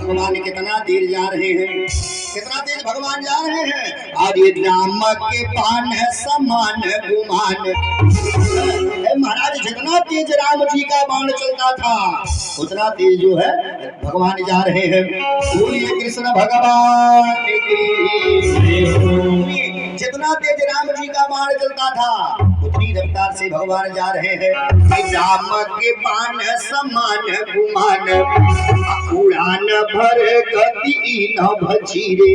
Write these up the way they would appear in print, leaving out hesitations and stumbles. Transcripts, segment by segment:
भगवान कितना तेज जा रहे हैं, कितना तेज भगवान जा रहे हैं। और ये राम के पान समान गुमान। महाराज जितना तेज राम जी का बाण चलता था उतना तेज जो है भगवान जा रहे हैं। बोलिए कृष्ण भगवान की। जितना तेज राम जी का बाण चलता था उतनी रफ्तार से भगवान जा रहे हैं। राम के बाण समान गुमान, उड़ान भर गति न भचीरे।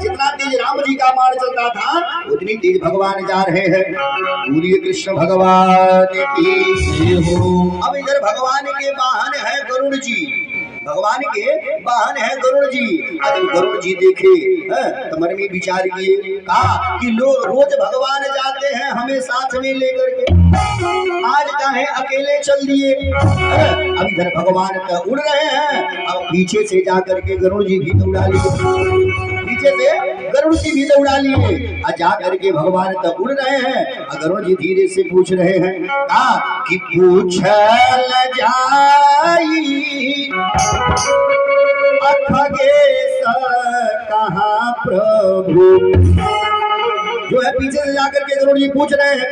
जितना तेज राम जी का बाण चलता था उतनी तेज भगवान जा रहे हैं। बोलिए कृष्ण भगवान की। अब इधर भगवान के वाहन है गरुड़ जी, भगवान के वाहन है गरुड़ जी। अब गरुड़ जी देखे तो मन में विचार किए, कहा कि लोग रोज भगवान जाते हैं हमें साथ में लेकर के, आज काहे अकेले चल दिए। अब इधर भगवान तो उड़ रहे हैं, अब पीछे से जाकर के गरुड़ जी भी दौड़ा लिए, पीछे से गरुड़ जी भी दौड़ा लिए। जा करके भगवान तो उड़ रहे हैं, गरुड़ जी धीरे से पूछ रहे हैं कि पूछल जाई खगेश कहाँ प्रभु। जो है पीछे से जाकर के गरुड़ जी पूछ रहे हैं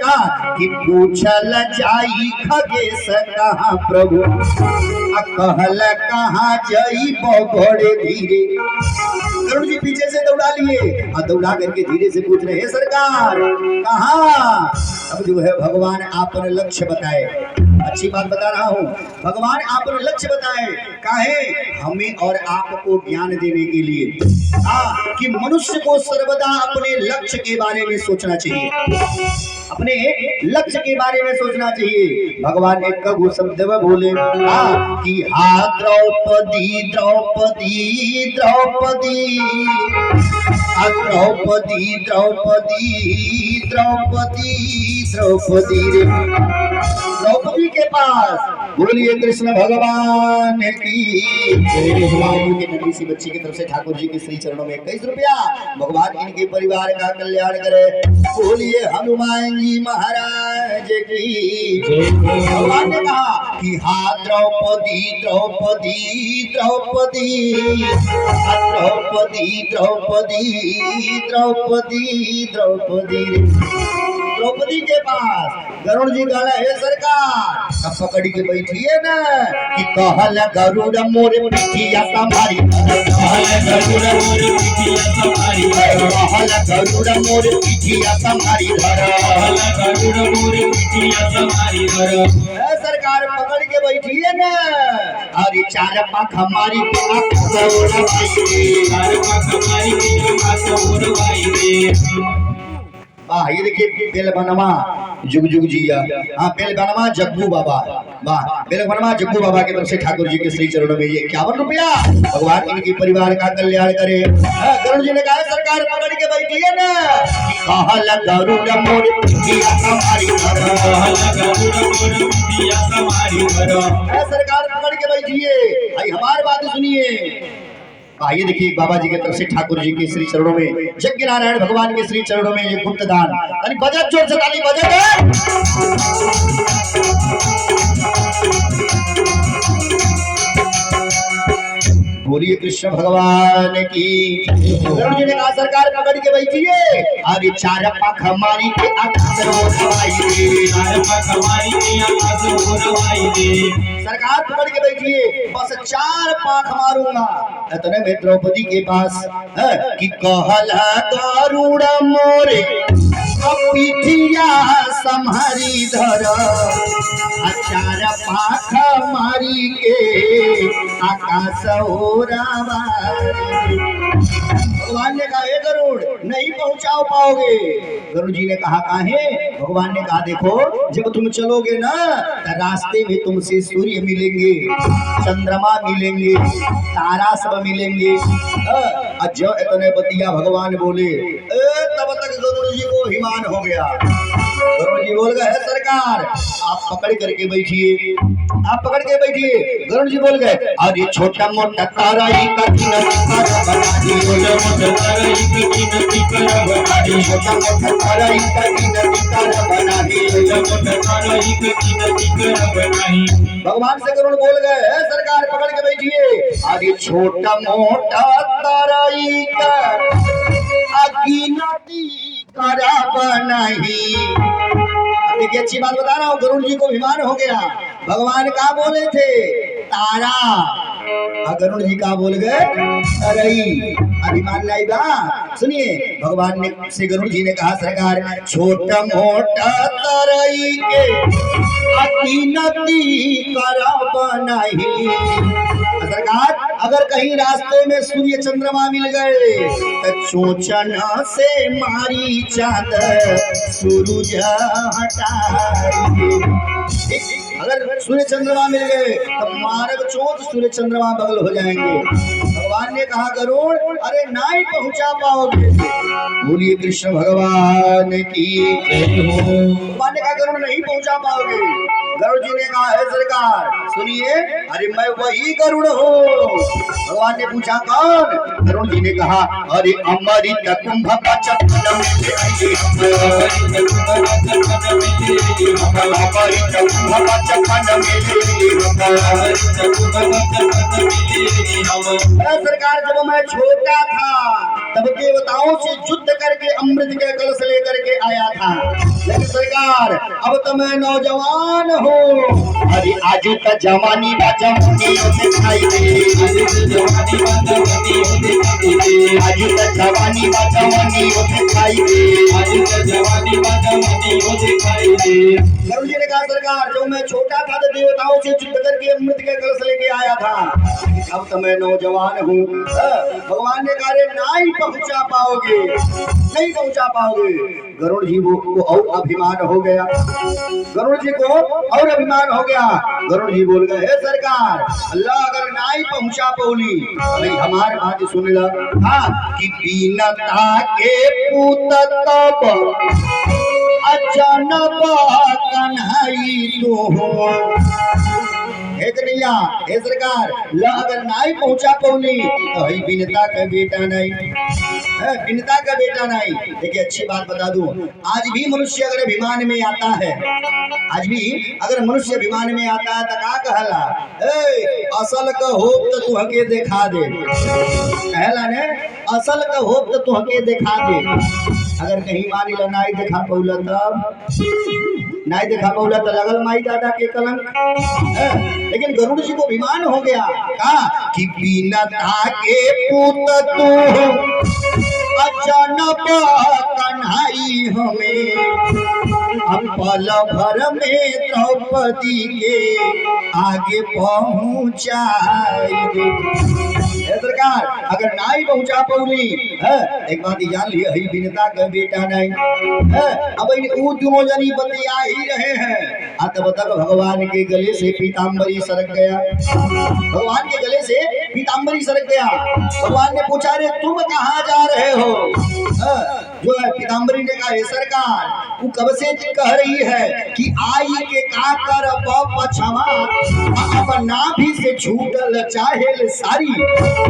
कि पूछल जाई खगेश कहाँ प्रभु, कहल कहाँ जाई बड़े धीरे। गरुड़ जी पीछे से दौड़ा लिए और दौड़ा करके धीरे से पूछ रहे हैं सरकार कहाँ। अब जो है भगवान आपने लक्ष्य बताए, अच्छी बात बता रहा हूँ, भगवान आपने लक्ष्य बताए काहे हमें और आपको ज्ञान देने के लिए कि मनुष्य को सर्वदा अपने लक्ष्य के बारे में सोचना चाहिए, अपने लक्ष्य के बारे में सोचना चाहिए। भगवान एक कबू शब्द बोले कि हा द्रौपदी द्रौपदी द्रौपदी द्रौपदी द्रौपदी द्रौपदी द्रौपदी रे द्रौपदी के पास। बोलिए कृष्ण भगवान की। नन्ही सी बच्ची की तरफ से ठाकुर जी के श्री चरणों में 21 रुपया। भगवान इनके परिवार का कल्याण करे। बोलिए हनुमान जी महाराज की। भगवान ने कहा कि हा द्रौपदी द्रौपदी द्रौपदी द्रौपदी द्रौपदी द्रौपदी द्रौपदी द्रौपदी के पास गरुड़ जी कह रहे हैं सरकार अब पकड़ी के बैठी है ना कि कहल गरुड़ मोर पिठिया संभारी, कहल गरुड़ मोर पिठिया संभारी, कहल गरुड़ मोर पिठिया संभारी धर, कहल गरुड़ मोर पिठिया संभारी धर। सरकार पकड़ के बैठी है ना। अरे चार पाख हमारी के ये देखिए बेलबनमा जुग जुग जिया। हाँ बेलबनमा जग्गू बाबा, वाह बेलबनमा जग्गू बाबा की तरफ से ठाकुर जी के श्री चरणों में ये 51 रुपया। भगवान इनके परिवार का कल्याण करे। गरुड़ जी ने कहा सरकार पकड़ के बैठी है ना, कहल गरुड़ मोर पिठिया संभारी धर, कहल गरुड़ मोर पिठिया संभारी धर। सरकार पकड़ के बैठी है, भाई हमारी बात सुनिए। आइए देखिए बाबा जी की तरफ से ठाकुर जी के श्री चरणों में, यज्ञ नारायण भगवान के श्री चरणों में ये गुप्त दान। अरे बजट जोर से ताली बजट। बोलिए कृष्ण भगवान की। गरुड़ जी ने कहा सरकार पकड़ के बैठी है। अरे चार पाख हमारी के आकाश हो रवाई दे, चार पाख हमारी के आकाश हो रवाई दे। सरकार पकड़ के बैठी है, बस 4 पाख मारूंगा। इतने में द्रौपदी के पास कि कहल गरुड़ मोरे पिठिया संहारी धर, 4 पाख मारी के आकाश हो रवाई। भगवान ने कहा गरुड़ नहीं पहुंचा पाओगे। गरुड़ जी ने कहा काहे। भगवान ने कहा देखो जब तुम चलोगे ना तो रास्ते में तुमसे सूर्य मिलेंगे, चंद्रमा मिलेंगे, तारा सब मिलेंगे। जो इतने बतिया भगवान बोले तब तक गरुड़ जी को हिमान हो गया। गरुड़ जी बोल गए सरकार आप पकड़ करके बैठिए, आप पकड़ के बैठिए। गरुड़ जी बोल गए अरे छोटा मोटा ताराई का बना दी, छोटा मोटा ताराई का बना दी। भगवान से गरुड़ बोल गए सरकार पकड़ के बैठिए अरे छोटा मोटा ताराई का अगिनती करा बनाही। देखिए अच्छी बात बता रहा हूँ, गरुड़ जी को अभिमान हो गया। भगवान का बोले थे तारा, गरुड़ जी का बोल गए तरई, अभिमान नहीं बा। सुनिए भगवान ने से गरुड़ जी ने कहा सरकार छोटा मोटा तरई के अगिनती करा बनाही। सरकार अगर कहीं रास्ते में सूर्य चंद्रमा मिल गए तो चोचन से मारी चादर सूरज हटाइए। अगर सूर्य चंद्रमा मिल गए तो मार्ग चोट सूर्य चंद्रमा बगल हो जाएंगे। भगवान ने कहा गरुड़ अरे नहीं पहुंचा पाओगे। बोलिए कृष्ण भगवान की जय हो। भगवान ने कहा गरुड़ नहीं पहुंचा पाओगे। गरुड़ जी ने कहा है सरकार सुनिए अरे मैं वही गरुड़ हूँ। भगवान ने पूछा कौन? गरुड़ जी ने कहा अरे अमृत कुंभ सरकार जब मैं छोटा था तब देवताओं से युद्ध करके अमृत के कलश लेकर के आया था, लेकिन सरकार अब तो मैं नौजवान हूँ। अरे आज तक जवानी दिखाई दे, आज तक जवानी दिखाई दे। गरुड़ जी ने कहा सरकार जब मैं छोटा था तो देवताओं से युद्ध करके अमृत के कलश लेके आया था, अब तो मैं नौजवान हूँ। भगवान ने कहा नहीं पहुंचा पाओगे, नहीं पहुंचा पाओगे। गरुड़ जी को और अभिमान हो गया, गरुड़ जी को और अभिमान हो गया। गरुड़ जी बोल गए सरकार अल्लाह अगर नहीं पहुंचा पौली नहीं हमारे बात सुन ला। हाँ कि बीनता के पूत तब अचानक कन्हई तू हो। हे कन्हैया हे सरकार ला अगर नहीं पहुंचा पौली तो ही बिनता का बेटा नहीं, बिनता का बेटा नहीं। देखिए अच्छी बात बता दूं, आज भी मनुष्य अगर अभिमान में आता है, आज भी अगर मनुष्य अभिमान में आता है तो का कहला असल का होप तो तू हके दिखा दे, कहला ने असल का होप तो तू हके दिखा दे। अगर कहीं मानी ला नहीं दिखा पौला तब नहीं दिखा पौला तो लगल माई दादा के कलंक। लेकिन गरुड़ जी को अभिमान हो गया कहा कि बिना के पूत तू अचानक कन्हई हमें अब पल भर में द्रौपदी के आगे पहुंचाई। सरकार अगर नहीं पहुंचा पौली एक बात जान लिया ही बिनता का बेटा नहीं। अब वो दोनों जनी बतिया ही रहे हैं तब तक भगवान के गले से पीताम्बरी सरक गया, भगवान के गले से पीताम्बरी सरक गया। भगवान ने पूछा रे तुम कहाँ जा रहे हो? जो है पीताम्बरी ने कहा सरकार वो कब से कह रही है कि आई के का कर पछवा अब नाभि से छूटल चाहे सारी।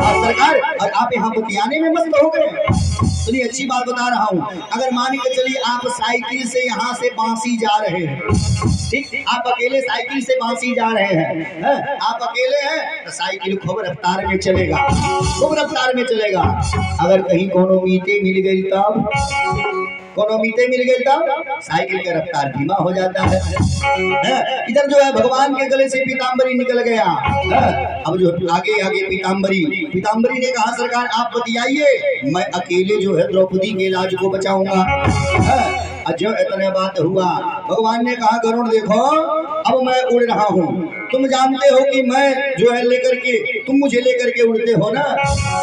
सरकार और आप यहाँ बतियाने में मस्त हो गए। सुनिए अच्छी बात बता रहा हूँ, अगर मान के चलिए आप साइकिल से यहाँ से बांसी जा रहे हैं, ठीक आप अकेले साइकिल से बांसी जा रहे हैं, आप अकेले हैं तो साइकिल खूब रफ्तार में चलेगा, खूब रफ्तार में चलेगा। अगर कहीं कोनो मीटे मिल गई तब, कोनो मीटे मिल गई तब साइकिल का रफ्तार धीमा हो जाता है। इधर जो है भगवान के गले से पीताम्बरी निकल गया। अब जो आगे आगे पीताम्बरी ने कहा सरकार आप बतियाइए मैं अकेले जो है द्रौपदी के इलाज को बचाऊंगा। जो इतने बात हुआ भगवान ने कहा गरुड़ देखो अब मैं उड़ रहा हूँ, तुम जानते हो कि मैं जो है लेकर के तुम मुझे लेकर के उड़ते हो ना,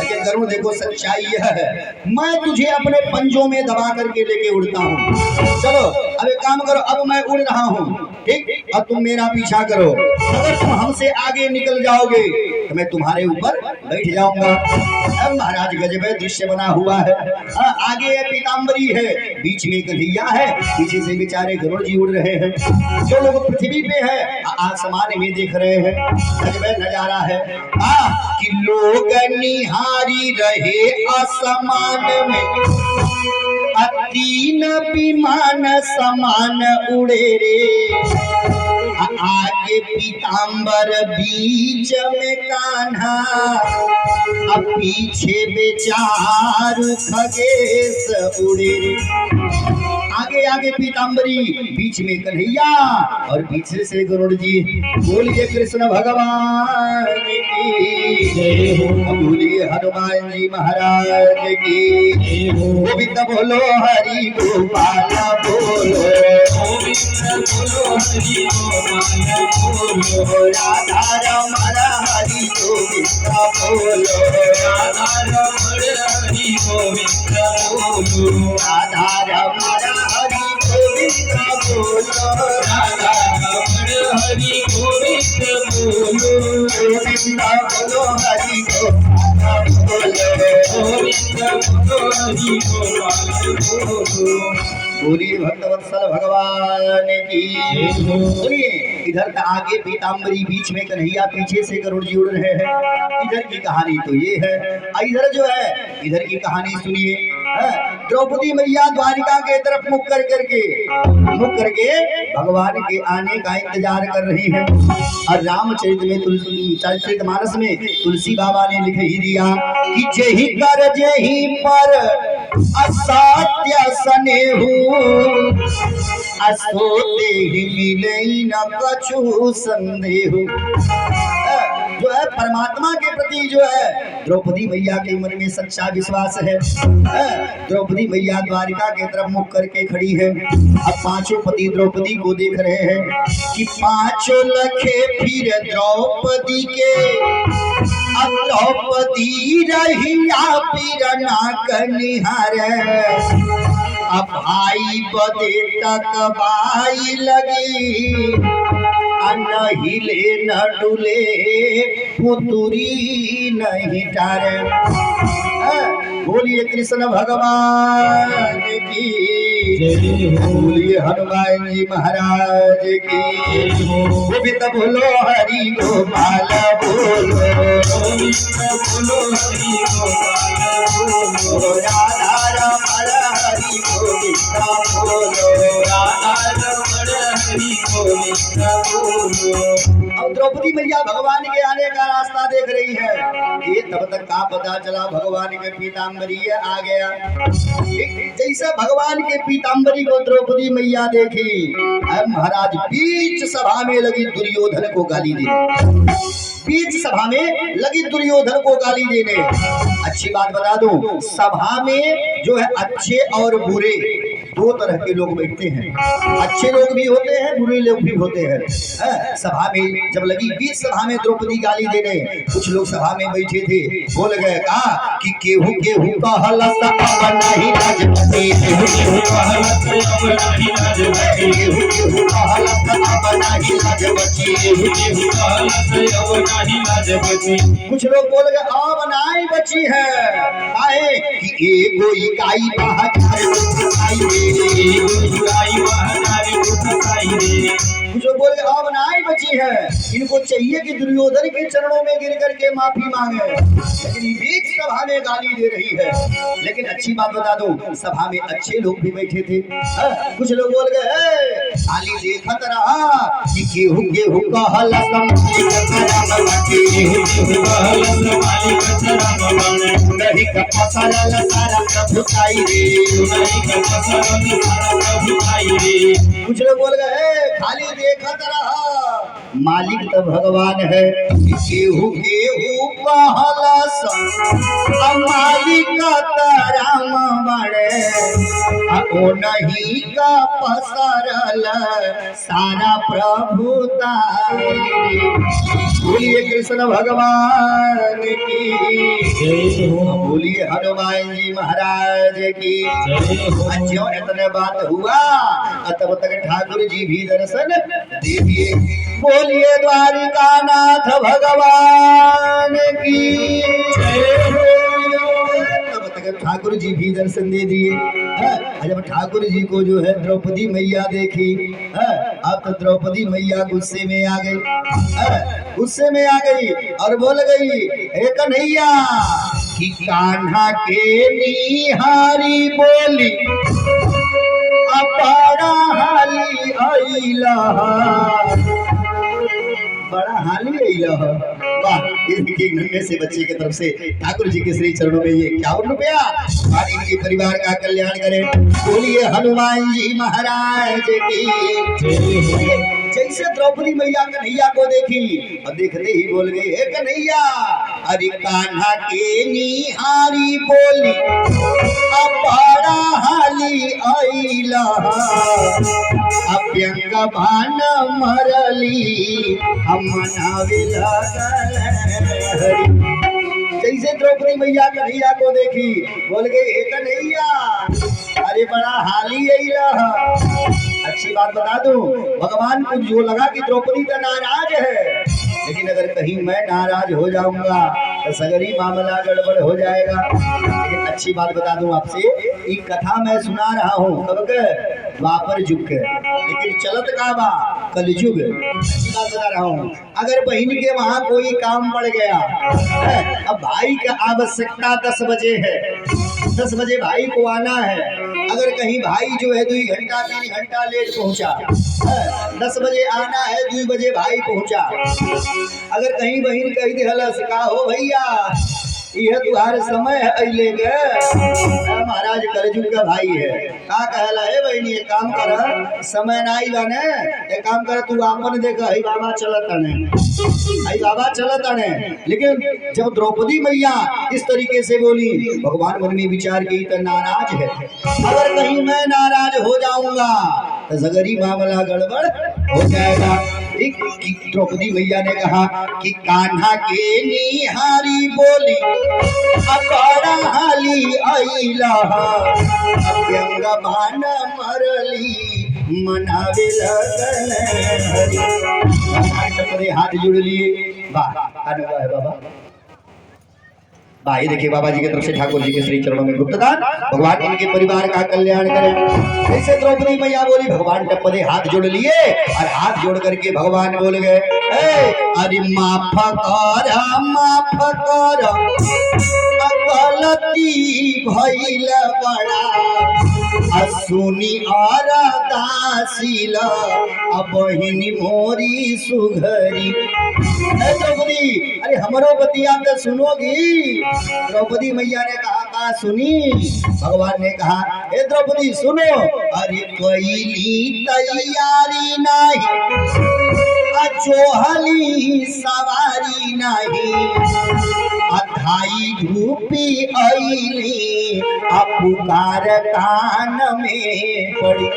लेकिन गरुड़ देखो सच्चाई यह है मैं तुझे अपने पंजों में दबा करके लेके उड़ता हूँ। चलो अब एक काम करो, अब मैं उड़ रहा हूँ ठीक, अब तुम मेरा पीछा करो, अगर तुम हमसे आगे निकल जाओगे तो मैं तुम्हारे ऊपर बैठ जाऊंगा। अब महाराज गजब दृश्य बना हुआ है, आगे पीताम्बरी है, बीच में कन्हैया है, पीछे से बेचारे गरुड़ जी उड़ रहे हैं। जो लोग पृथ्वी पे है आसमान में देख रहे हैं, गजब नजारा है कि लोग निहारी रहे आसमान में, तीन विमान समान उड़े रे, आगे पीताम्बर बीच में कान्हा, अब पीछे बेचारू खगेश उड़े रे। आगे आगे पीताम्बरी, बीच में कन्हैया और पीछे से गरुड़ जी। बोलिए कृष्ण भगवान की जय हो, बोलिए हनुमान जी महाराज की। गोविंद बोलो हरि गोपाल बोलो, गोविंद बोलो हरि गोपाल बोलो, राधा रमण हरि गोविंद बोलो, राधा रमण हरि गोविंद बोलो, राधा रमण हरि गोविंद बोलो, राधा रमण हरि गोविंद बोलो, गोविंद बोलो हरि गोपाल बोलो, गोविंद बोलो हरि गोपाल बोलो। बोलिए भक्तवत्सल भगवान की। सुनिए इधर का आगे पीताम्बरी, बीच में कन्हैया, पीछे से गरुड़ जी उड़ रहे हैं। इधर की कहानी तो ये है, इधर जो है इधर की कहानी सुनिए। द्रौपदी मैया द्वारिका के तरफ मुख करके भगवान के आने का इंतजार कर रही है। और रामचरित में चरितमानस में तुलसी बाबा ने लिख ही दिया कि जेहि कर जेहि पर असत्य स्नेहु, असोते ही मिलई न कछु संदेहु। जो है परमात्मा के प्रति जो है द्रौपदी मैया के मन में सच्चा विश्वास है। द्रौपदी मैया द्वारिका के तरफ मुख करके खड़ी है। अब पांचों पति द्रौपदी को देख रहे हैं कि पांचों लखे फिर द्रौपदी के, अब द्रौपदी रहिया फिर ना कनिहार, अब भाई बदे तक भाई लगी, न हिले न डुले पुतुरी नहीं टारे। बोलिए कृष्ण भगवान की, बोलिए हनुमान जी महाराज की। गोविंद बोलो हरि गोपाल बोलो, गोविंद बोलो हरि गोपाल बोलो, राधा रमण हरि गोविंद बोलो, राधा रमण हरि गोविंद बोलो। अब द्रौपदी मैया भगवान के आने का रास्ता देख रही है। ये तब तक का पता चला भगवान के पीताम्बरी आ गया। जैसे भगवान के पीताम्बरी को द्रौपदी मैया देखी, अब महाराज बीच सभा में लगी दुर्योधन को गाली देने, बीच सभा में लगी दुर्योधन को गाली देने। अच्छी बात बता दूं, सभा में जो है अच्छे और बुरे दो तरह के लोग बैठते हैं। अच्छे लोग भी होते हैं, बुरे लोग भी होते हैं। सभा में जब लगी बीच सभा में द्रौपदी गाली देने, कुछ लोग सभा में बैठे थे, बोल गए कहा कि केहू केहू कहलस अब नहीं राजपति, केहू केहू कहलस अब नहीं राजपति, केहू केहू कहलस अब नहीं राजपति, केहू केहू कहलस अब नहीं राजपति। कुछ लोग बोल गए अब नहीं बची है, काहे कि एगो इकाई बाहर कुछ बोल के अब नहीं बची है। इनको चाहिए कि दुर्योधन के चरणों में गिर करके माफी मांगे, लेकिन बीच सभा में गाली दे रही है। लेकिन अच्छी बात बता दूं, सभा में अच्छे लोग भी बैठे थे। कुछ लोग बोल गए खाली देखत रहा कि केहू केहू कहलस नहीं का फसलल सारा प्रभुताई रे, कुछ लोग बोल गए खाली देखत रहा, मालिक तो भगवान है। केहू केहू कहलस मालिक राम बड़े ओ नहीं का पसरल सारा प्रभुता। बोलिए कृष्ण भगवान की, बोलिए हनुमान जी महाराज की। जो इतने बात हुआ तब तक ठाकुर जी भी दर्शन दीजिए। बोलिए द्वारिका नाथ भगवान की। ठाकुर जी भी दर्शन दे दिए। जब ठाकुर जी को जो है द्रौपदी मैया देखी, अब तो द्रौपदी मैया गुस्से में आ गई, गुस्से में आ गई और बोल गई, हे कन्हैया कि कान्हा के निहारी बोली अपना हाली अइला, बड़ा हाली अइला। वाह, इनके नन्हे से बच्चे की तरफ से ठाकुर जी के श्री चरणों में ये 51 रुपया और इनके परिवार का कल्याण करे। बोलिए हनुमान जी महाराज की। जैसे द्रौपदी मैया कन्हैया को देखी और देखते ही बोल गई, हे कन्हैया अरे कान्हा के निहारी बोली अपना हाली अइला, अभ्यंग भान मरली हम मनावे लगल। जैसे द्रौपदी मैया कन्हैया को देखी बोल गई, हे कन्हैया अरे बड़ा हाली अइला। अच्छी बात बता दूं, भगवान को जो लगा कि द्रौपदी तो नाराज है, लेकिन अगर कहीं मैं नाराज हो जाऊंगा तो सगरी मामला गड़बड़ हो जाएगा। लेकिन अच्छी बात बता दूं आपसे, एक कथा मैं सुना रहा हूँ कब के द्वापर युग के, लेकिन चलत का बा कलयुग। अच्छी बात बता रहा हूँ, अगर बहन के वहाँ कोई काम पड़ गया, अब भाई का आवश्यकता 10 बजे है, 10 बजे भाई को आना है। अगर कहीं भाई जो है 2 घंटा 3 घंटा लेट पहुंचा, 10 बजे आना है 2 बजे भाई पहुंचा। अगर कहीं बहन कही दिहलस का हो भैया यह तुहार समय है अइले के, महाराज कलयुग का भाई है का कहला है बहनी, एक काम कर समय ना आई बाने, एक काम कर तू आपन देख हई बाबा चलत ने, हई बाबा चलत ने। लेकिन जब द्रौपदी मैया इस तरीके से बोली, भगवान मन में विचार की तो नाराज है, अगर कहीं मैं नाराज हो जाऊंगा तो जगरी मामला गड़बड़ हो जाएगा। द्रौपदी मैया ने कहा कि कान्हा के निहारी बोली अपना हाली अइला, अभ्यंग भान मरली मनावे लगल। हाथ जुड़ लिए, वाह अनुवाह है बाबा। भाई देखिए बाबा जी की तरफ से ठाकुर जी के श्री चरणों में गुप्तदान, भगवान इनके परिवार का कल्याण करें। ऐसे द्रौपदी मैया बोली, भगवान टप्पदे हाथ जोड़ लिए और हाथ जोड़ करके भगवान बोल गए, अरे माफ कर गलती भइल बड़ा सुनी और दासिल बहिनी मोरी सुघरी। द्रौपदी अरे हमरो बतिया तो सुनोगी। द्रौपदी मैया ने कहा का सुनी, भगवान ने कहा हे द्रौपदी सुनो, अरे कैली तैयारी नहीं चोहली सवारी नहीं, अधाई धूपी अइली पुकार कान में पड़ी।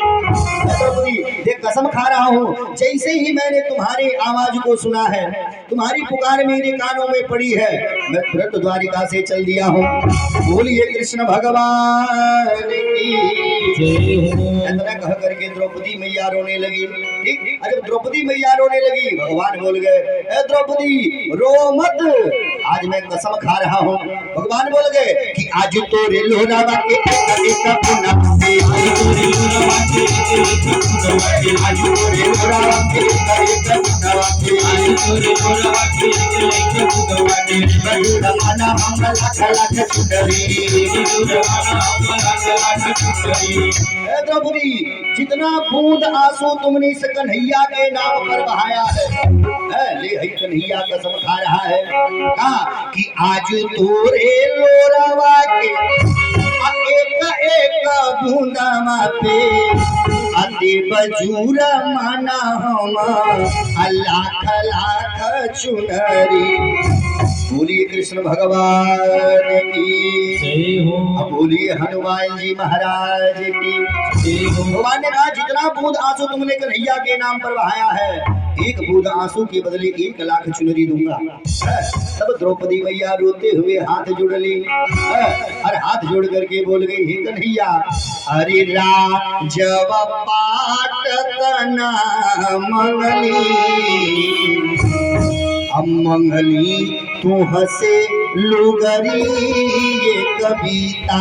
देख कसम खा रहा हूँ, जैसे ही मैंने तुम्हारी आवाज को सुना है, तुम्हारी पुकार मेरे कानों में पड़ी है, मैं तुरंत द्वारिका से चल दिया हूँ। बोलिए कृष्ण भगवान की। इतना कह करके द्रौपदी मैया रोने लगी। ठीक, जब द्रौपदी मैया रोने लगी, भगवान बोल गए, द्रौपदी रो मत, आज मैं कसम खा रहा हूँ। भगवान बोल गए कि आज तोरे लोरावा के एक पुना से, आज तोरे लोरावा के एक पुना से, आज तोरे लोरावा के एक पुना से, आज तोरे लोरावा के एक पुना से, बजुरमाना हम लाख लाख सुंदरी, बजुरमाना हम लाख लाख सुंदरी। द्रौपदी जितना बूंद आंसू तुमने इस कन्हैया के नाम पर बहाया है, ले हई कन्हैया कसम खा रहा है, कहा कि आज तोरे लोरावा के एक एक बूंदा पे अति बजूर माना हम लाख लाख चुनरी। बोलिए कृष्ण भगवान की। अब बोलिए हनुमान जी महाराज की। भगवान ने कहा जितना बूंद आंसू तुमने कन्हैया के नाम पर बहाया है, एक बूंद आंसू के बदले 1 लाख चुनरी दूंगा। तब द्रौपदी मैया रोते हुए हाथ जोड़ ली और हाथ जोड़ करके बोल गई, हे कन्हैया, अरे राजव पाटतना मंगली, हम मंगली तू हसे लुगरी ये कविता।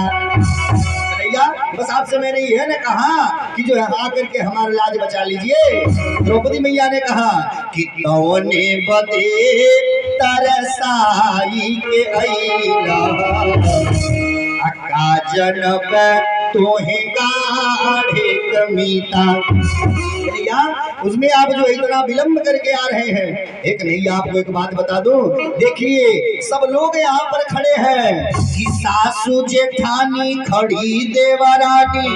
बस आपसे मैंने यह न कहा कि जो है आकर के हमारा लाज बचा लीजिए। द्रौपदी मैया ने कहा कि तौने बदे तरसाई के अइला जनब तोहे गाढ़े कमीता। उसमें आप जो इतना विलंब करके आ रहे हैं, एक नहीं आपको एक बात बता दूं, देखिए सब लोग यहाँ पर खड़े हैं कि सासू जेठानी खड़ी देवरानी,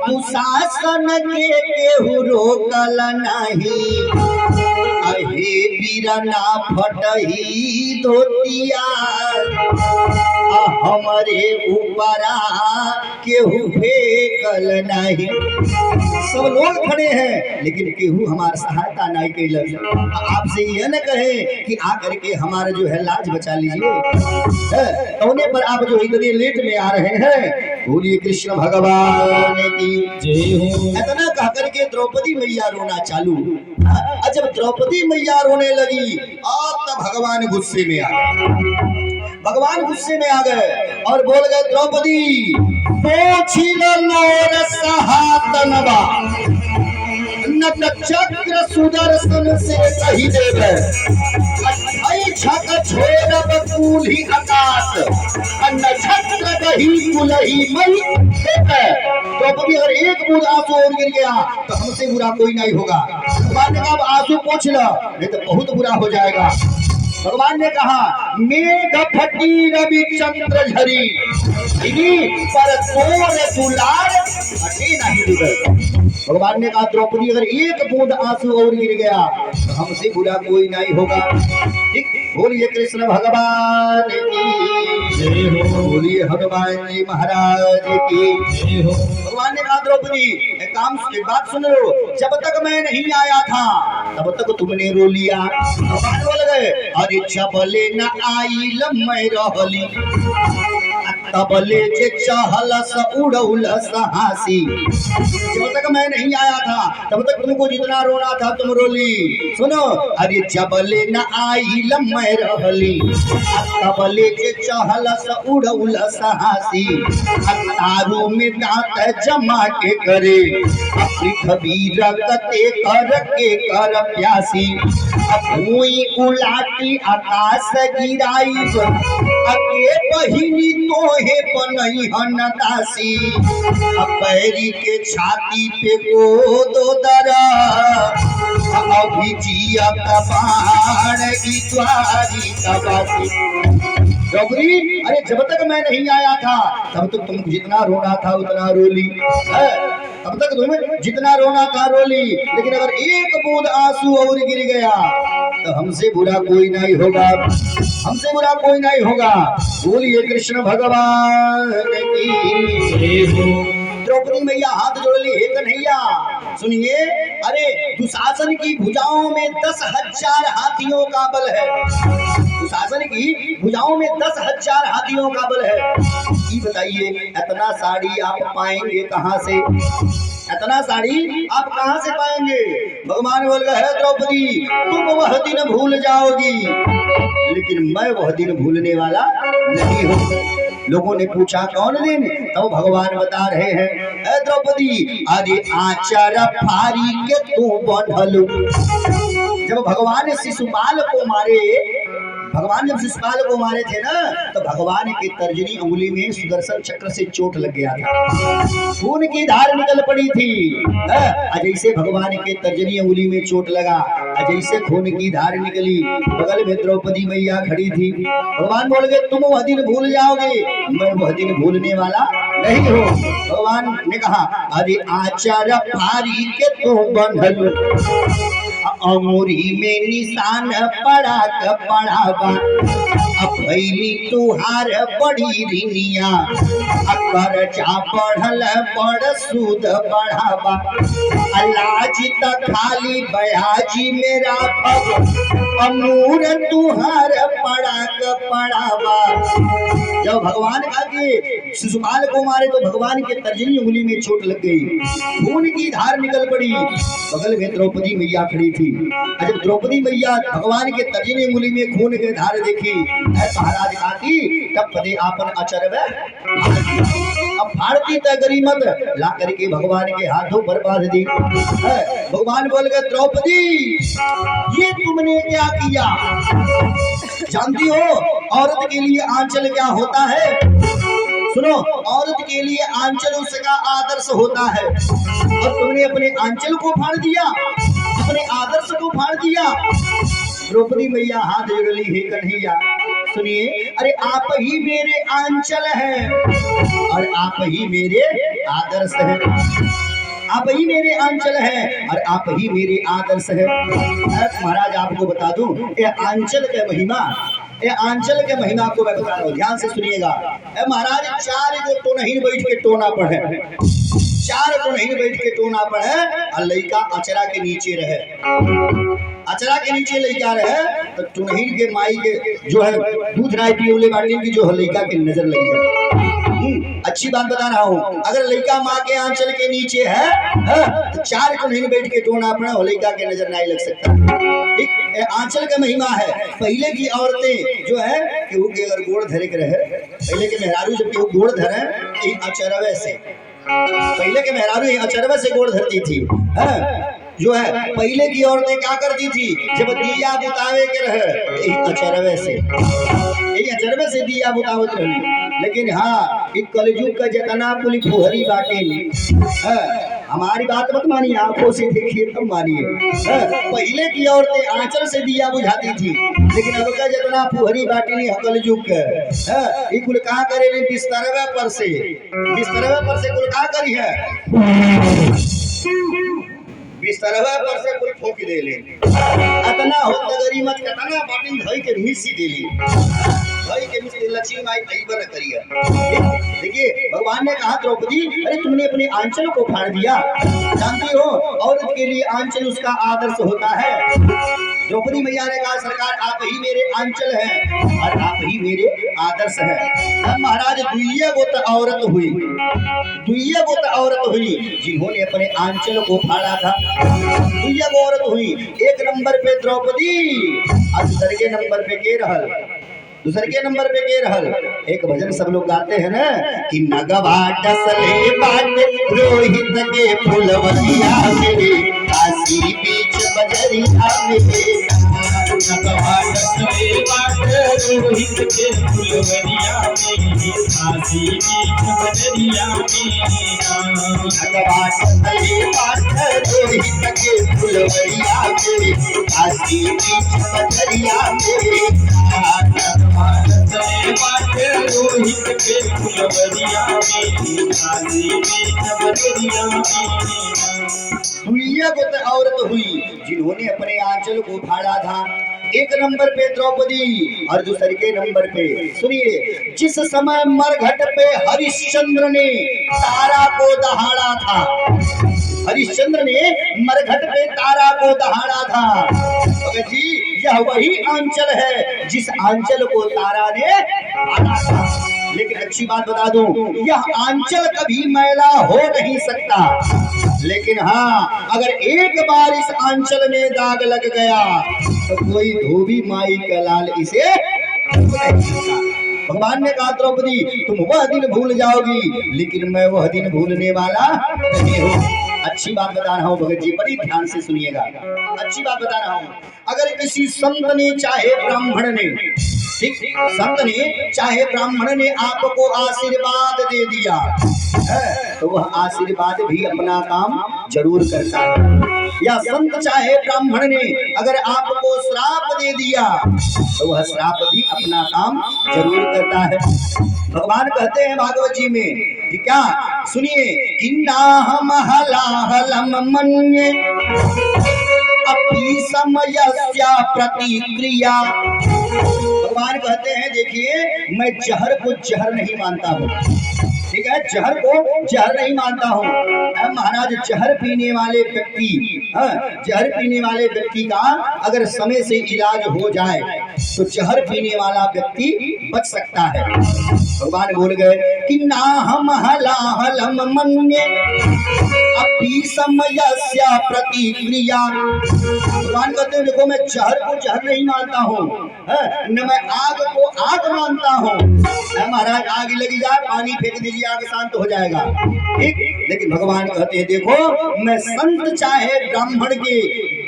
दुशासन के केहू रोकल नहीं, अहे बीरना फटही धोतिया, हमारे ऊपरा केहू फेकल नहीं। सब लोग खड़े हैं लेकिन केहू हमार सहायता नहीं कैलक। आपसे यह न कहे कि आकर के हमारा जो है लाज बचा लीजिए, होने पर आप जो इतने लेट में आ रहे हैं। बोलिए कृष्ण भगवान की जय हो। इतना कह करके द्रौपदी मैया रोना चालू। जब द्रौपदी मैया रोने लगी अब तब भगवान गुस्से में आ गए। भगवान गुस्से में आ गए और बोल गए, द्रौपदी चक्र सुदर्शन से कही देवे, छोड़ब कूल्ही आकाश, नक्षत्र कही कुलही मई। द्रौपदी अगर एक बूंद आंसू और गिर गया तो हमसे बुरा कोई नहीं होगा। भगवान ने कहा आंसू पोंछ लो, नहीं तो बहुत बुरा हो जाएगा। भगवान ने कहा मेघ फटी रवि चंद्र झरी, पर तोर दुलार हटे नहीं दुदर। भगवान ने कहा द्रौपदी अगर एक बूंद आंसू और गिर गया तो हमसे बुरा कोई नहीं होगा। ठीक, बोलिए कृष्ण भगवान की जय हो। बोलिए हनुमान जी महाराज की जय हो। भगवान ने कहा द्रौपदी एक बात सुन लो, जब तक मैं नहीं आया था तब तक तुमने रो लिया। भगवान बोल गए अरे जबले न आई मैं रहली, तबले जे चहलस उड़ौलस हासी। जब तक मैं नहीं आया था तब तक तुमको जितना रोना था तुम रोली। सुनो, अरे जबले न आई मैं रहली, तबले जे चहलस उड़ौलस हासी, तारू में दांत जमा के करे, अपनी खबीर कते कर के कर प्यासी, भूई उलाटी आकाश गिराई, अके बहिनी तोहे बनई हन दासी, पैरी के छाती पे गोदो दरा, अभी जिया कबाड़ की द्वारी कबासी। द्रौपदी अरे जब तक मैं नहीं आया था तब तक तुम जितना रोना था उतना रोली, तब तक तुम्हें जितना रोना था रोली, लेकिन अगर एक बूंद आंसू और गिर गया तो हमसे बुरा कोई नहीं होगा, हमसे बुरा कोई नहीं होगा। बोलिए कृष्ण भगवान की जय हो। द्रौपदी मैया हाथ जोड़ ली, हे कन्हैया सुनिए, अरे दुशासन की भुजाओं में 10,000 हाथियों का बल है, दुशासन की भुजाओं में 10,000 हाथियों का बल है। ये बताइए इतना साड़ी आप पाएंगे कहाँ से, इतना साड़ी आप कहाँ से पाएंगे। भगवान बोल गए है द्रौपदी तुम वह दिन भूल जाओगी, लेकिन मैं वह दिन भूलने वाला नहीं हूँ। लोगों ने पूछा कौन दिन, तो भगवान बता रहे हैं द्रौपदी अरे आचार फारी के तू बंधलू। जब भगवान शिशुपाल को मारे, भगवान जब शिशुपाल को मारे थे ना, तो भगवान की तर्जनी अंगुली में सुदर्शन चक्र से चोट लग गया था, खून की धार निकल पड़ी थी। जैसे भगवान के तर्जनी अंगुली में चोट लगा, जैसे खून की धार निकली, बगल में द्रौपदी मैया खड़ी थी। भगवान बोल गए तुम वह दिन भूल जाओगे, मैं वह दिन भूलने वाला नहीं हूँ। भगवान ने कहा अरे आचार फारी के तू बंधल, अंगूरी में निशान पड़ा क पड़ावा अब भैली तुहार बड़ी रिनिया अकर जा बढ़ल बड़ सूद बढ़ावा अलाजी त खाली बयाजी मेरा अमूर तुहार पड़ा क पड़ावा। जब भगवान आगे शिशुपाल को मारे तो भगवान के तर्जनी उंगली में चोट लग गई, खून की धार निकल पड़ी। बगल में द्रौपदी मैया खड़ी थी। जब द्रौपदी मैया भगवान के तर्जनी उंगली में खून की धार देखी, महाराज आती तब पदे आपन अचरव अब भारती तगरीमत ला करके भगवान के हाथों पर बांध दी। भगवान बोल गए द्रौपदी ये तुमने क्या किया? जानती हो औरत के लिए आंचल क्या होता है? सुनो, औरत के लिए आंचल उसका आदर्श होता है और तुमने अपने आंचल को फाड़ दिया, अपने आदर्श को फाड़ दिया। द्रौपदी मैया हाथ जोड़ ली, हे कन्हैया सुनिए, अरे आप ही मेरे आंचल हैं और आप ही मेरे आदर्श हैं, आप ही मेरे आंचल हैं और आप ही मेरे आदर्श हैं। महाराज आपको बता दूं ये आंचल के महिमा, ये आंचल के महिमा को मैं बता रहा हूँ, ध्यान से सुनिएगा। महाराज चार को तो नहीं बैठ के टोना पड़े, चार को नहीं बैठ के टोना पड़े और लड़का अचरा के नीचे रहे, अचरा के नीचे लड़का रहे तो टुनहीन के माई के जो है दूध राय पियोले बाटी की जो है लड़का की नजर लगी है। अच्छी बात बता रहा हूँ, अगर लड़का माँ के आंचल के नीचे है तो चार को नहीं बैठ के टोना अपना लड़का के नजर नहीं लग सकता। ठीक, आंचल का महिमा है। पहले की औरतें जो है कि वो अगर गोड़ धरे के रहे, पहले के मेहरारू जब वो गोड़ धरे अचरवे से, पहले के मेहरारू अचरवे से गोड़ धरती थी। जो है पहले की औरतें क्या करती थी, जब दिया बुतावे के रहे अचरवे से, अचरवे से दिया बुतावत रही। लेकिन हाँ एक कलयुग का जितना पुली फुहरी बाटे हमारी बात मत मानिए, आंखों से देखिए तब मानिए। पहले की औरतें आंचल से दिया बुझाती थी, लेकिन अब का जितना फुहरी बाटी कलयुग के कुल कहा करे बिस्तरवे पर से, बिस्तरवे पर से कुल कहा करी है, बिस्तरवा पर से कोई ठोक दे ले, अतना हो तगरी मत कतना बाटिन धई के मिसी दे ली, धई के मिसी लक्ष्मी माई भई बन करिया। देखिए भगवान ने कहा द्रौपदी अरे तुमने अपने आंचल को फाड़ दिया। जानती हो औरत के लिए आंचल उसका आदर्श होता है। द्रौपदी मैया ने कहा सरकार आप ही मेरे आंचल हैं और आप ही मेरे आदर्श हैं। अब महाराज दुइये गोत औरत हुई, दुइये गोत औरत हुई जिन्होंने अपने आंचल को फाड़ा था। दुइये औरत हुई, एक नंबर पे द्रौपदी और दूसरे नंबर पे के रहल, दूसरे के नंबर पे के रहल। एक भजन सब लोग गाते हैं ना कि नगवा डसले बाटे रोहित के फुलवरिया में काशी बीच बजरिया में, नगवा डसले बाटे रोहित के फुलवरिया में काशी बीच बजरिया में, नगवा डसले बाटे रोहित के फुलवरिया में काशी बीच बजरिया में, रोहित के फुलवरिया में काशी बीच बजरिया में। दुइया गोत औरत हुई जिन्होंने अपने आंचल को फाड़ा था। एक नंबर पे द्रौपदी और दूसरे के नंबर पे सुनिए, जिस समय मरघट पे हरिश्चंद्र ने तारा को दहाड़ा था, हरिश्चंद्र ने मरघट पे तारा को दहाड़ा था। जी यह वही आंचल है जिस आंचल को तारा ने फाड़ा था। लेकिन अच्छी बात बता दूं, यह आंचल कभी मैला हो नहीं सकता। लेकिन हाँ अगर एक बार इस आंचल में दाग लग गया तो कोई धोबी माई का लाल इसे भगवान ने कहा द्रौपदी तुम वह दिन भूल जाओगी लेकिन मैं वह दिन भूलने वाला नहीं हूँ। अच्छी बात बता रहा हूँ भगत जी, बड़ी ध्यान से सुनिएगा, अच्छी बात बता रहा हूँ। अगर किसी संत ने चाहे ब्राह्मण ने, ठीक संत ने चाहे ब्राह्मण ने आपको आशीर्वाद दे दिया तो वह आशीर्वाद भी अपना काम जरूर करता है। या संत चाहे ब्राह्मण ने अगर आपको श्राप दे दिया तो वह श्राप भी अपना काम जरूर करता है। भगवान कहते हैं भागवत जी में कि क्या सुनिए, किन्ना महला हलम मन्ये अपि समयस्य प्रतिक्रिया। भगवान कहते हैं देखिए मैं जहर को जहर नहीं मानता हूँ, ठीक है, जहर को जहर नहीं मानता हूँ। महाराज जहर पीने वाले व्यक्ति, जहर पीने वाले व्यक्ति का अगर समय से इलाज हो जाए तो जहर पीने वाला व्यक्ति बच सकता है। भगवान बोल गए कि ना हम हलाहलम मन्ये अपि समयस्य प्रतिक्रिया। भगवान कहते हैं देखो मैं जहर को जहर नहीं मानता हूँ, न मैं आग को आग मानता हूँ। महाराज आग लगी जाए पानी फेंक दीजिए आग शांत हो जाएगा, ठीक। लेकिन भगवान कहते हैं देखो मैं संत चाहे ब्राह्मण के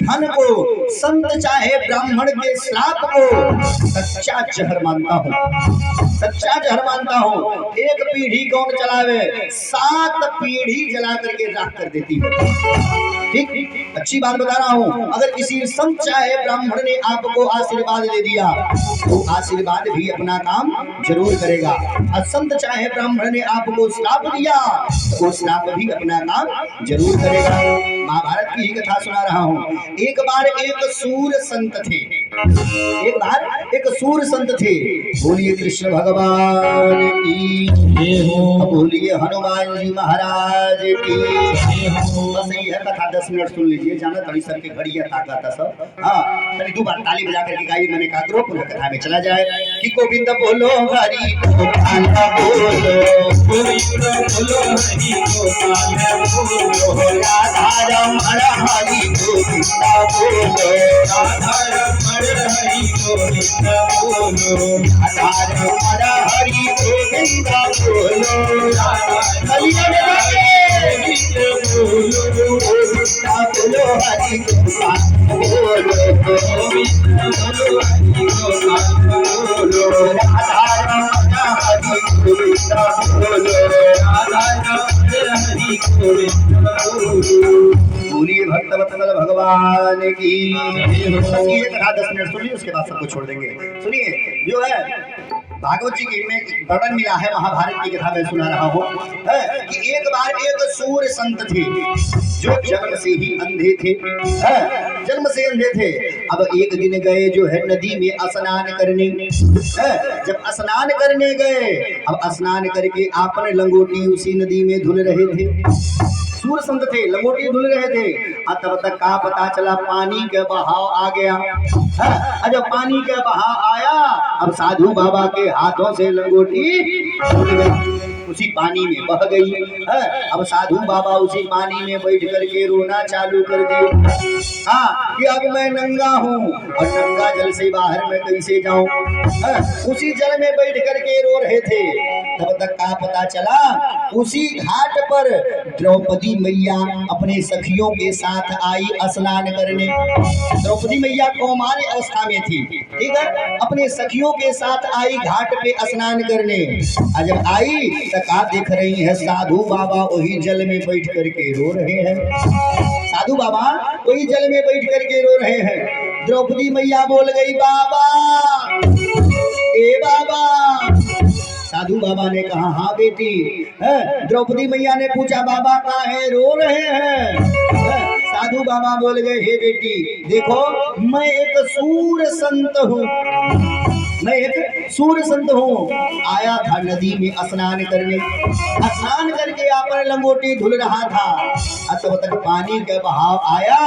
धन को, संत चाहे ब्राह्मण के श्राप को सच्चा जहर मानता हूँ, सच्चा जहर मानता हूँ। एक पीढ़ी कौन चलावे, 7 पीढ़ी जला करके राख कर देती है, ठीक। अच्छी बात बता रहा हूँ। अगर किसी संत चाहे ब्राह्मण ने आपको आशीर्वाद दे दिया तो आशीर्वाद भी अपना काम जरूर करेगा, और संत चाहे ब्राह्मण ने आपको श्राप दिया तो श्राप भी अपना काम जरूर करेगा। महाभारत की ही कथा सुना रहा हूँ। एक बार एक सूर संत थे, एक बार एक सूर संत थे। बोलिए कृष्ण भगवान की, बोलिए हनुमान जी महाराज की। बस यह कथा 10 मिनट सुन लीजिए, जाना तड़ी सबके घड़िया ताकत सब। हाँ तनी 2 बार ताली बजा करके गाइए, मैंने कहा करो पुनः कथा में चला जाए कि गोविंद बोलो हरि गोपाल बोलो, गोविंद बोलो हरि गोपाल बोलो, राधा रमण हरि गोविंद बोलो, राधा रमण हरि गोविंद बोलो, राधा रमण हरि गोविंद बोलो, राधा बोलो हरि गोपाल बोलो, गोविंद बोलो हरि गोपाल बोलो, राधा रमण हरि गोविंद बोलो, राधा रमण हरि गोविंद बोलो। बोलिए भक्तवत्सल भगवान की। ये कथा 10 मिनट सुनिए, उसके बाद सबको छोड़ देंगे। सुनिए जो है भागवत जी की में वर्णन मिला है, महाभारत की कथा में सुना रहा हूँ कि एक बार एक सूर संत थे जो जन्म से ही अंधे थे, जन्म से अंधे थे। अब एक दिन गए जो है नदी में स्नान करने, जब स्नान करने गए, अब स्नान करके आपने लंगोटी उसी नदी में धुल रहे थे। सूर संत थे, लंगोटी धुल रहे थे। तब तक का पता चला पानी के बहाव आ गया। जब पानी के बहाव आया, अब साधु बाबा के हाथों से लंगोटी छूट गई, उसी पानी में बह गई। अब साधु बाबा उसी पानी में बैठ करके रोना चालू कर दिए। हाँ कि अब मैं नंगा हूँ और नंगा जल से बाहर में कैसे जाऊं। उसी जल में बैठ करके रो रहे थे। तब तक का पता चला उसी घाट पर द्रौपदी मैया अपने सखियों के साथ आई स्नान करने। द्रौपदी मैया कौमार्य अवस्था में थी, ठीक है, अपने सखियों के साथ आई घाट पे स्नान करने। जब आई तो का देख रही है, साधु बाबा वही जल में बैठ करके रो रहे हैं। साधु बाबा वही जल में बैठ करके रो रहे हैं। द्रौपदी मैया बोल गई, बाबा ए बाबा। साधु बाबा ने कहा हाँ बेटी। द्रौपदी मैया ने पूछा बाबा काहे रो रहे हैं? साधु बाबा बोल गए, हे बेटी देखो मैं एक सूर संत हूँ, मैं एक सूर संत हूँ, आया था नदी में स्नान करने, स्नान करके आपने लंगोटी धुल रहा था। तब तक पानी का बहाव आया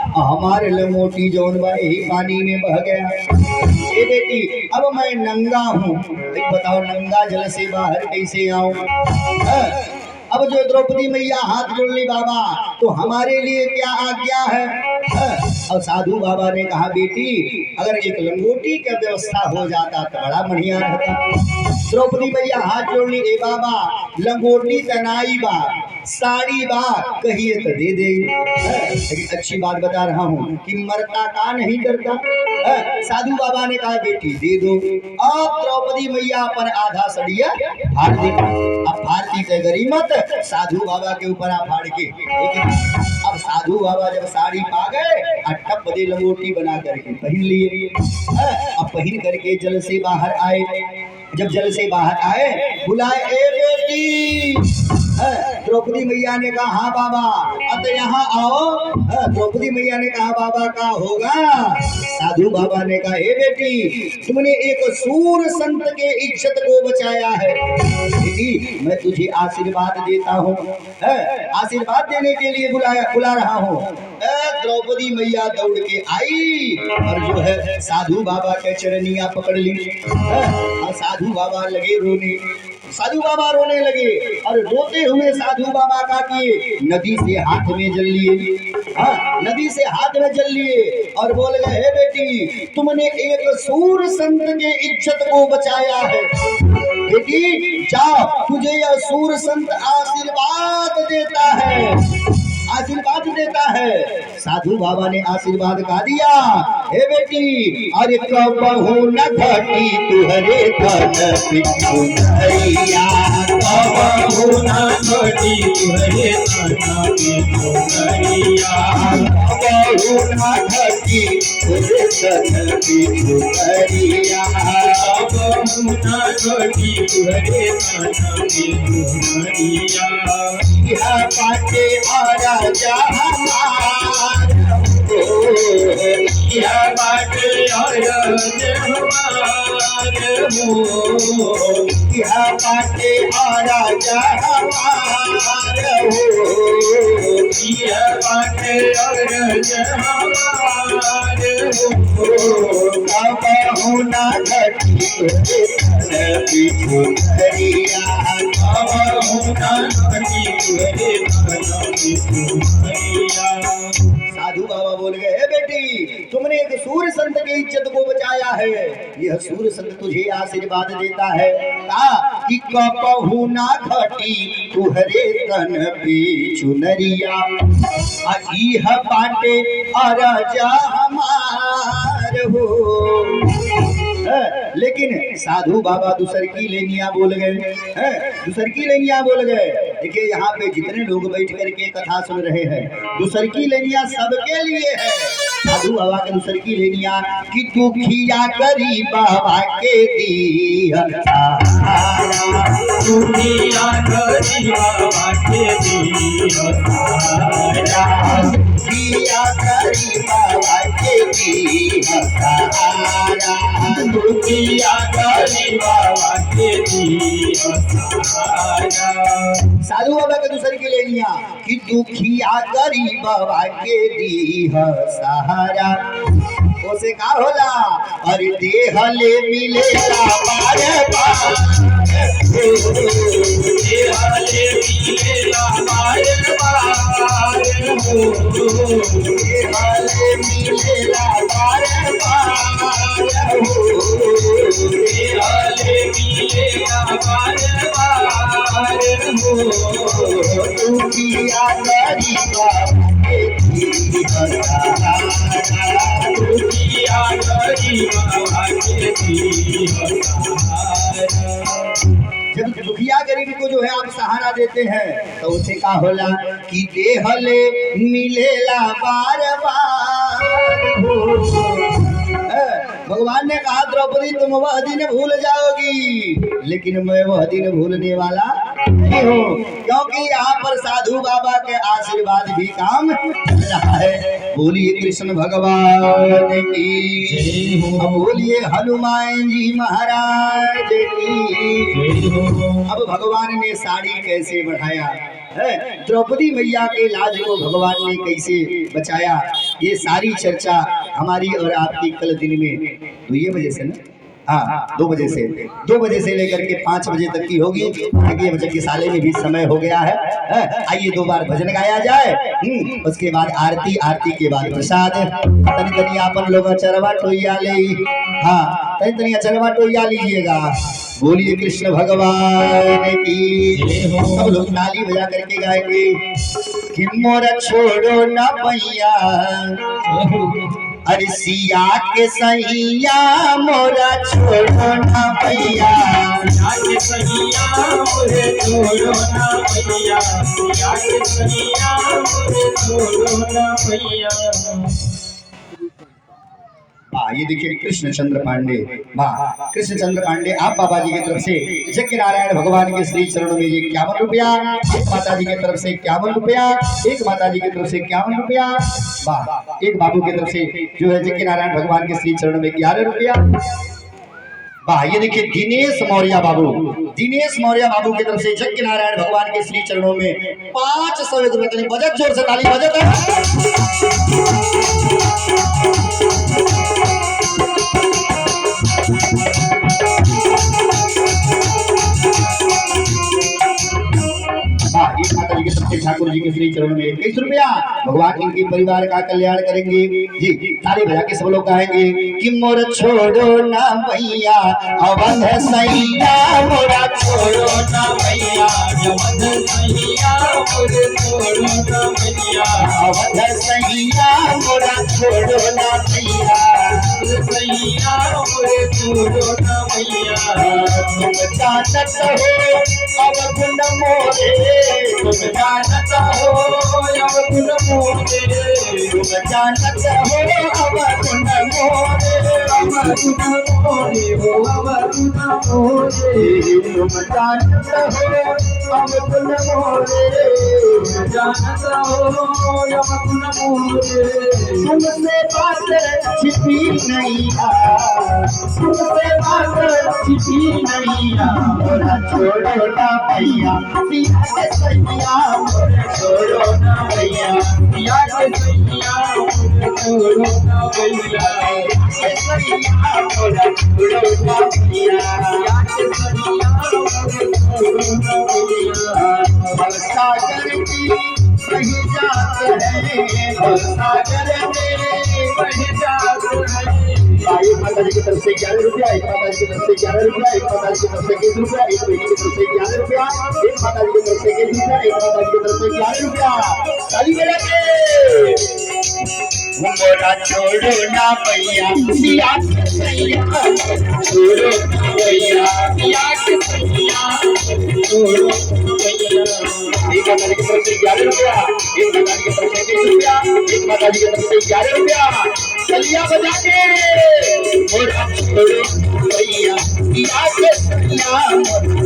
और हमारे लंगोटी जौन यही पानी में बह गया। ए बेटी अब मैं नंगा हूँ, बताओ नंगा जल से बाहर कैसे आऊं? अब जो द्रौपदी मैया हाथ जोड़ ली, बाबा तो हमारे लिए क्या आज्ञा है? और साधु बाबा ने कहा बेटी अगर एक लंगोटी का व्यवस्था हो जाता तो बड़ा बढ़िया रहता। द्रौपदी मैया हाथ जोड़ ली, ए बाबा लंगोटी तनाई बा, साड़ी बा, कहिए तो दे दे। लेकिन अच्छी बात बता रहा हूँ कि मरता का नहीं करता। साधु बाबा ने कहा बेटी दे दो। अब द्रौपदी मैया पर आधा सड़िया फाड़ दी। अब फाड़ती से गरीमत साधु बाबा के ऊपर आ फाड़ के। अब साधु बाबा जब साड़ी पा गए टप दे लंगोटी बना करके पहन लिए। अब पहन करके जल से बाहर आए। जब जल से बाहर आए बुलाए, ए बेटी। द्रौपदी मैया ने कहा हाँ बाबा। अब तो यहाँ आओ। द्रौपदी मैया ने कहा बाबा का होगा। साधु बाबा ने कहा हे बेटी, तुमने एक सूर संत के इज्जत को बचाया है, बेटी मैं तुझे आशीर्वाद देता हूँ, आशीर्वाद देने के लिए बुला रहा हूँ। द्रौपदी मैया दौड़ के आई और जो है साधु बाबा के चरनिया पकड़ ली। और साधु बाबा लगे रोने, साधु बाबा रोने लगे और रोते हुए साधु बाबा का किए नदी से हाथ में जल लिए, नदी से हाथ में जल लिए और बोल गए हे बेटी, तुमने एक सूर संत के इज्जत को बचाया है, बेटी जाओ, तुझे यह सूर संत आशीर्वाद देता है, आशीर्वाद देता है। साधु बाबा ने आशीर्वाद का दिया, हे बेटी अरे कबहू न घटी तुहरे धन पिछुनरिया, कबहू न घटी तुहरे धन पिछुनरिया, कबहू न घटी तुहरे धन पिछुनरिया, कबहू न घटी तुहरे धन पिछुनरिया। यह बाटे आ राजा हमार, यह बाटे अरज हमार हो, यह बाटे आ राजा हमार हो, यह बाटे अरज हमार हो। कबहू न घटी धन पिछुनरिया, कबहू न घटी तुहरे धन पिछुनरिया। साधु बाबा बोल गए हे बेटी, तुमने एक सूर संत की इज्जत को बचाया है, यह सूर संत तुझे आशीर्वाद देता है कि कबहू न घटी तुहरे तन पिछुनरिया, यह बाटे अरजा हमार हो। लेकिन साधु बाबा दूसर की लेनिया बोल गए, दूसर की लेनिया बोल गए। देखिए यहाँ पे जितने लोग बैठ करके कथा सुन रहे हैं, दूसर की लेनिया सबके लिए है। साधु बाबा के दूसर की लेनिया कि दुखिया करी बाबा के दिया, दुनिया करी बाबा के दिया, दुखिया करी बाबा के दिया, दुनिया करी बाबा के दिया। साधु बाबा के दूसर की लेनिया कि दुखिया करी बाबा के दिया सहारा, उसे का होला अरे देह ले मिलेला बार बार, देह ले मिलेला बार बार हो, देह ले मिलेला बार बार हो, देह ले मिलेला बार बार हो। दुखिया करी बाबा के दिया सहारा, दुनिया करी बाबा के दिया। जब दुखिया गरीब को जो है आप सहारा देते हैं तो उसे का होला कि देह ले मिलेला बार बार हो। भगवान ने कहा द्रौपदी तुम वह दिन भूल जाओगी, लेकिन मैं वह दिन भूलने वाला नहीं हूँ, क्योंकि यहाँ पर साधु बाबा के आशीर्वाद भी काम कर रहा है। बोलिए कृष्ण भगवान की, बोलिए हनुमान जी महाराज की। अब भगवान ने साड़ी कैसे बढ़ाया है, द्रौपदी मैया के लाज को भगवान ने कैसे बचाया, ये सारी चर्चा हमारी और आपकी कल दिन में 2 बजे से ना, हाँ 2 बजे से लेकर के 5 बजे तक की होगी, क्योंकि अब जबकि साले में भी समय हो गया है। आइए 2 बार भजन गाया जाए, उसके बाद आरती, आरती के बाद प्रसाद। तनी तनी अपन लोग चरवा टोइया ले, हाँ तनी तनी चरवा टोइया लीजिएगा। बोलिए कृष्ण भगवान की, सब लोग ताली बजा करके गाएंगे कि मोर छोड़ो ना पैया अरे सिया के सैया, मोरा छोड़ो ना पैया, सिया के सैया मोरे छोड़ो ना पैया, सिया के सैया मोरे छोड़ो ना पैया। ये देखिए कृष्णचंद्र पांडे, वाह कृष्णचंद्र पांडे, आप बाबा जी की तरफ से यज्ञ नारायण भगवान के श्री चरणों में ये 51 रुपया, एक माता जी की तरफ से 51 रुपया, एक माता जी की तरफ से 51 रुपया, वाह एक बाबू की तरफ से जो है यज्ञ नारायण भगवान के श्री चरणों में 11 रुपया, वाह ये देखिए दिनेश मौर्य बाबू, दिनेश मौर्य बाबू की तरफ से यज्ञ नारायण भगवान के श्री चरणों में 500 रुपये, बजट जोर से ताली बजट एक माता जी के सबसे ठाकुर जी के श्री चरणों में 21 रुपया, भगवान इनके परिवार का कल्याण करेंगे जी। ताली बजा के सब लोग गाएंगे कि मोर छोड़ो ना भैया अवध सैया, मोरा छोड़ो ना भैया अवध सैया, मोरे छोड़ो ना भैया अवध सैया, मोरा छोड़ो ना भैया सैया, मोरे छोड़ो ना भैया। तुम जानत हो अब गुण मोरे, तुम जानत हो अब गुण मोरे, तुम जानत हो अब गुण मोरे, अब गुण मोरे हो अब गुण मोरे, तुम जानत हो अब गुण मोरे, जानत हो अब गुण मोरे। तुमसे बात छिपी नहीं, तुमसे बात छिपी नहीं, मोरा छोड़ो ना भैया पिया सैया, मोरा छोड़ो ना भैया पिया के सैया, छोड़ो ना भैया सैया, मोरा छोड़ो ना भैया पिया के सैया, छोड़ो ना भैया। सागर की कहीं जात है, सागर में बह जात है। एक माता जी की तरफ से 11 रुपया, एक माता जी की तरफ से 11 रुपया, एक माता जी की तरफ से 21 रुपया, एक बेटी की तरफ से 11 रुपया, एक माता जी की तरफ से 21 रुपया, एक माता जी की तरफ से 11 रुपया। ताली बजा के मोरा छोड़ो ना भैया पिया सैया, छोड़ो ना भैया पिया के सैया, छोड़ो ना भैया। एक माता जी की तरफ से 11 रुपया, एक माता जी की तरफ से 21 रुपया, एक माता जी की तरफ से 11 रुपया। तालियां बजा के मोरा छोड़ो भैया पिया के सैया,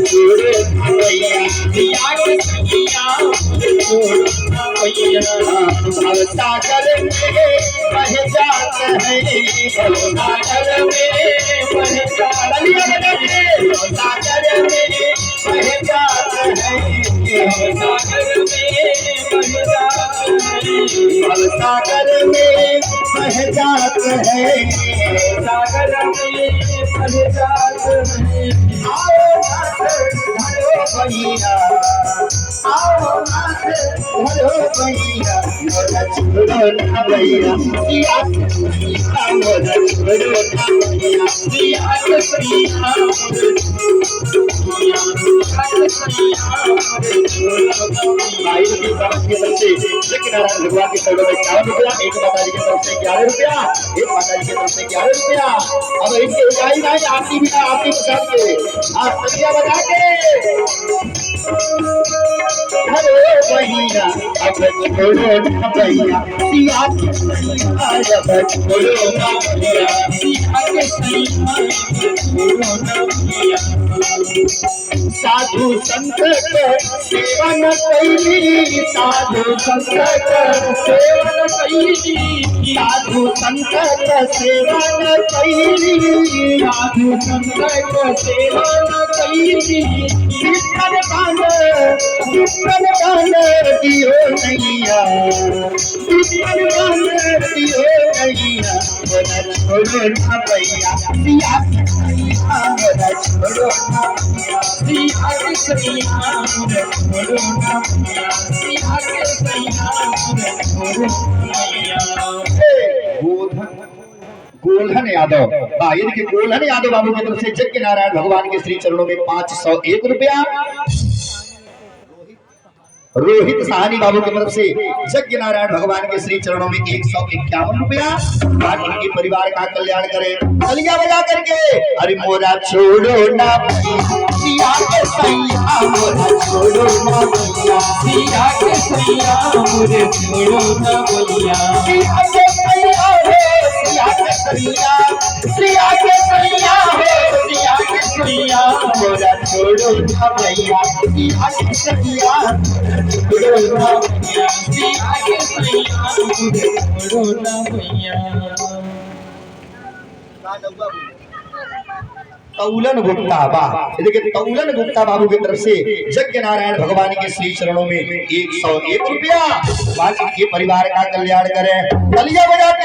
छोड़ो भैया पिया के सैया, छोड़ो ना भैया। सागर में बह जात है, सागर में बह जात तालियां बजा के सागर में बह जात है, सागर में बह जात है। सागर में बह जात है, सागर में बह जात है। आओ नाथ धरो भैया, आओ नाथ धरो भैया, मोरा छोड़ो ना भैया पिया सैया, मोरा छोड़ो ना भैया पिया के सैया, भाई की तरफ से यज्ञ नारायण भगवान के चरणों में 51 रुपया, एक माता जी की तरफ से 11 रुपया, एक माता जी की तरफ से 11 रुपया। अब इनके उजाई नहीं आरती भी आरती बजा के आप तालियां बजा के अरे भैया अब छोड़ो ना भैया पिया के सैया, अब छोड़ो ना भैया पिया के सैया, छोड़ो ना भैया। साधु संत सेवन कैली, साधु संत सेवन कैली, साधु संत सेवन कैली, साधु संत सेवन कैली। विप्र बान दियो नैया, विप्र बान दियो नैया, मोरा छोड़ो ना भैया पिया सैया, मोरा छोड़ो ना भैया पिया के सैया, छोड़ो ना भैया पिया के सैया, छोड़ो ना भैया। गोल्हन यादव, ये देखिए गोल्हन यादव बाबू की तरफ से यज्ञ नारायण भगवान के श्री चरणों में 501 रुपया, रोहित साहनी बाबू की तरफ से यज्ञ नारायण भगवान के श्री चरणों में 151 रुपया, उनके परिवार का कल्याण करें तालियां बजा करके। अरे मोरा छोड़ो ना पिया के सैया, मोरा छोड़ो ना भैया पिया के सैया, मोरे छोड़ो ना भैया पिया के सैया, के सैया सिया के सैया हो सिया के सैया मोरा छोड़ो ना भैया सिया के सैया छोड़ो ना भैया सिया के सैया छोड़ो ना भैया तौलन गुप्ता बा देखिए तौलन गुप्ता बाबू की तरफ से यज्ञ नारायण भगवान के श्री चरणों में 101 रुपया बाकी के परिवार का कल्याण करें। तालियां बजा के